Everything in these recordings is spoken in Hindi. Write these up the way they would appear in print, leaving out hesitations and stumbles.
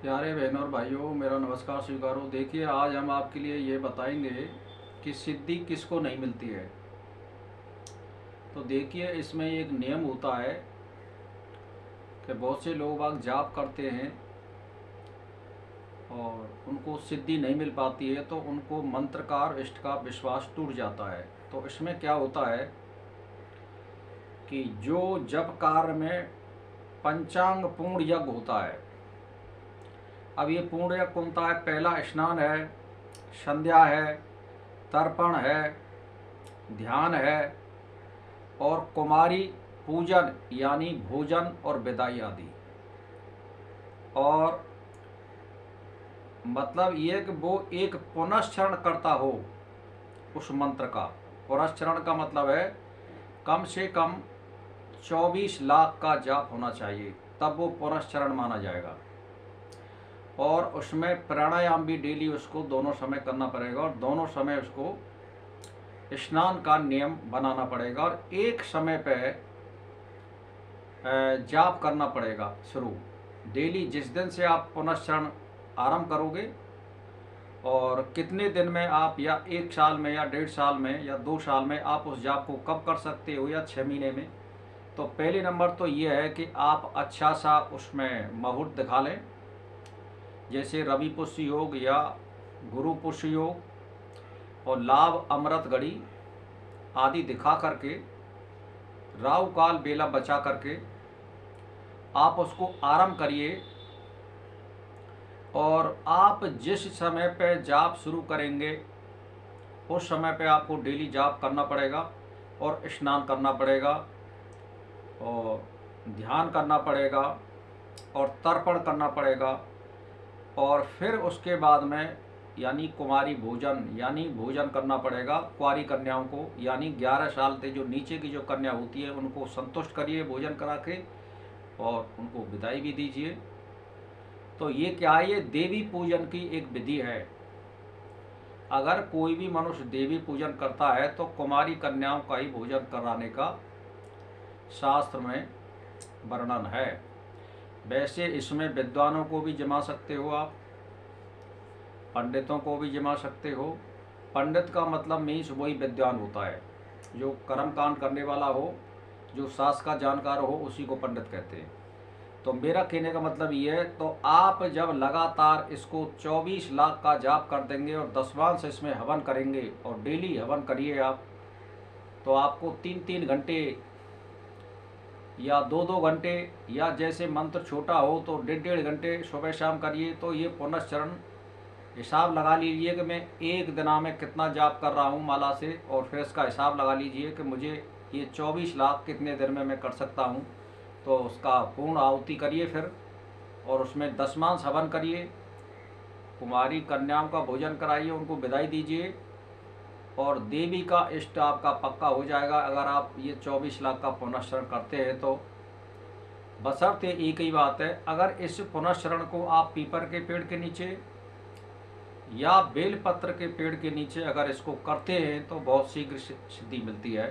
प्यारे बहनों और भाइयों, मेरा नमस्कार स्वीकारो। देखिए, आज हम आपके लिए ये बताएंगे कि सिद्धि किसको नहीं मिलती है। तो देखिए, इसमें एक नियम होता है कि बहुत से लोग बाग जाप करते हैं और उनको सिद्धि नहीं मिल पाती है, तो उनको मंत्र का और इष्ट का विश्वास टूट जाता है। तो इसमें क्या होता है कि जो जप कार्य में पंचांग पूर्ण यज्ञ होता है। अब ये पूर्ण यज्ञ होता है, पहला स्नान है, संध्या है, तर्पण है, ध्यान है और कुमारी पूजन यानी भोजन और विदाई आदि। और मतलब ये कि वो एक पुनश्चरण करता हो उस मंत्र का। पुनश्चरण का मतलब है कम से कम 24 लाख का जाप होना चाहिए, तब वो पुनश्चरण माना जाएगा। और उसमें प्राणायाम भी डेली उसको दोनों समय करना पड़ेगा और दोनों समय उसको स्नान का नियम बनाना पड़ेगा और एक समय पे जाप करना पड़ेगा शुरू। डेली जिस दिन से आप पुनश्चरण आरंभ करोगे और कितने दिन में आप, या 1 साल में या 1.5 साल में या 2 साल में आप उस जाप को कब कर सकते हो, या 6 महीने में। तो पहले नंबर तो ये है कि आप अच्छा सा उसमें मुहूर्त दिखा लें, जैसे रवि पुष्य योग या गुरु पुष्य योग और लाभ अमृत घड़ी आदि दिखा करके, राहु काल बेला बचा करके आप उसको आरंभ करिए। और आप जिस समय पे जाप शुरू करेंगे उस समय पे आपको डेली जाप करना पड़ेगा और स्नान करना पड़ेगा और ध्यान करना पड़ेगा और तर्पण करना पड़ेगा। और फिर उसके बाद में यानी कुमारी भोजन यानी भोजन करना पड़ेगा कुंवारी कन्याओं को, यानी 11 साल से जो नीचे की जो कन्या होती है उनको संतुष्ट करिए भोजन करा के और उनको विदाई भी दीजिए। तो ये क्या है, ये देवी पूजन की एक विधि है। अगर कोई भी मनुष्य देवी पूजन करता है तो कुमारी कन्याओं का ही भोजन कराने का शास्त्र में वर्णन है। वैसे इसमें विद्वानों को भी जमा सकते हो आप, पंडितों को भी जमा सकते हो। पंडित का मतलब मीन्स वही विद्वान होता है, जो कर्म कांड करने वाला हो, जो शास्त्र का जानकार हो, उसी को पंडित कहते हैं। तो मेरा कहने का मतलब ये है, तो आप जब लगातार इसको 24 लाख का जाप कर देंगे और 10 से इसमें हवन करेंगे और डेली हवन करिए आप, तो आपको 3-3 घंटे या 2-2 घंटे, या जैसे मंत्र छोटा हो तो 1.5-1.5 घंटे सुबह शाम करिए। तो ये पुनश्चरण हिसाब लगा लीजिए कि मैं एक दिना में कितना जाप कर रहा हूँ माला से, और फिर इसका हिसाब लगा लीजिए कि मुझे ये 24 लाख कितने दिन में मैं कर सकता हूँ। तो उसका पूर्ण आहुति करिए फिर, और उसमें 10 हवन करिए, कुमारी कन्याओं का भोजन कराइए, उनको विदाई दीजिए और देवी का इष्ट आपका पक्का हो जाएगा अगर आप ये 24 लाख का पुनश्चरण करते हैं तो। बशर्ते एक ही बात है, अगर इस पुनश्चरण को आप पीपर के पेड़ के नीचे या बेलपत्र के पेड़ के नीचे अगर इसको करते हैं तो बहुत शीघ्र सिद्धि मिलती है,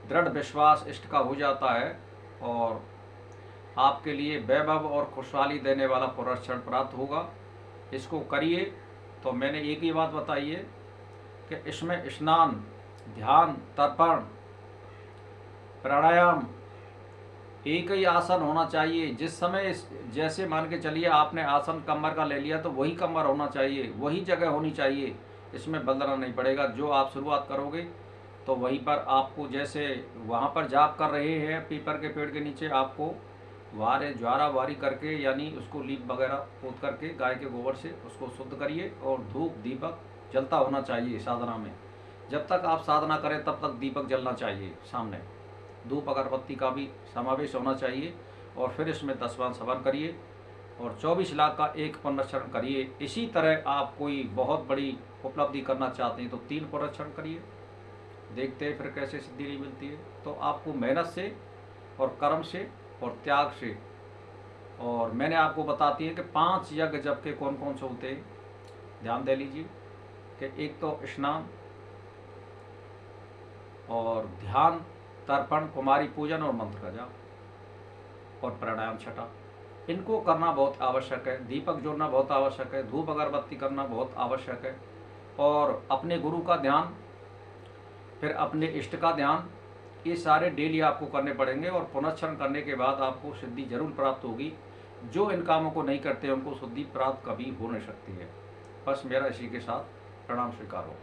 दृढ़ विश्वास इष्ट का हो जाता है और आपके लिए वैभव और खुशहाली देने वाला पुनश्चरण प्राप्त होगा। इसको करिए। तो मैंने एक ही बात बताई है कि इसमें स्नान, ध्यान, तर्पण, प्राणायाम, एक ही आसन होना चाहिए। जिस समय जैसे मान के चलिए आपने आसन कमर का ले लिया तो वही कमर होना चाहिए, वही जगह होनी चाहिए, इसमें बदलना नहीं पड़ेगा। जो आप शुरुआत करोगे तो वहीं पर आपको, जैसे वहाँ पर जाप कर रहे हैं पीपर के पेड़ के नीचे, आपको वारे ज्वारा वारी करके यानी उसको लीप वगैरह पोत करके गाय के गोबर से उसको शुद्ध करिए और धूप दीपक जलता होना चाहिए साधना में। जब तक आप साधना करें तब तक दीपक जलना चाहिए सामने, धूप अगरबत्ती का भी समावेश होना चाहिए। और फिर इसमें 10 हवन करिए और 24 लाख का एक पुनश्चरण करिए। इसी तरह आप कोई बहुत बड़ी उपलब्धि करना चाहते हैं तो 3 पुनश्चरण करिए, देखते हैं फिर कैसे सिद्धि नहीं मिलती है। तो आपको मेहनत से और कर्म से और त्याग से, और मैंने आपको बताती है कि 5 यज्ञ जब के कौन कौन से होते हैं, ध्यान दे लीजिए कि एक तो स्नान और ध्यान, तर्पण, कुमारी पूजन और मंत्र का जाप और प्राणायाम छठा। इनको करना बहुत आवश्यक है। दीपक जोड़ना बहुत आवश्यक है, धूप अगरबत्ती करना बहुत आवश्यक है, और अपने गुरु का ध्यान, फिर अपने इष्ट का ध्यान, ये सारे डेली आपको करने पड़ेंगे। और पुनश्चरण करने के बाद आपको सिद्धि जरूर प्राप्त होगी। जो इन कामों को नहीं करते उनको सिद्धि प्राप्त कभी हो नहीं सकती है। बस मेरा इसी के साथ प्रणाम स्वीकार हो।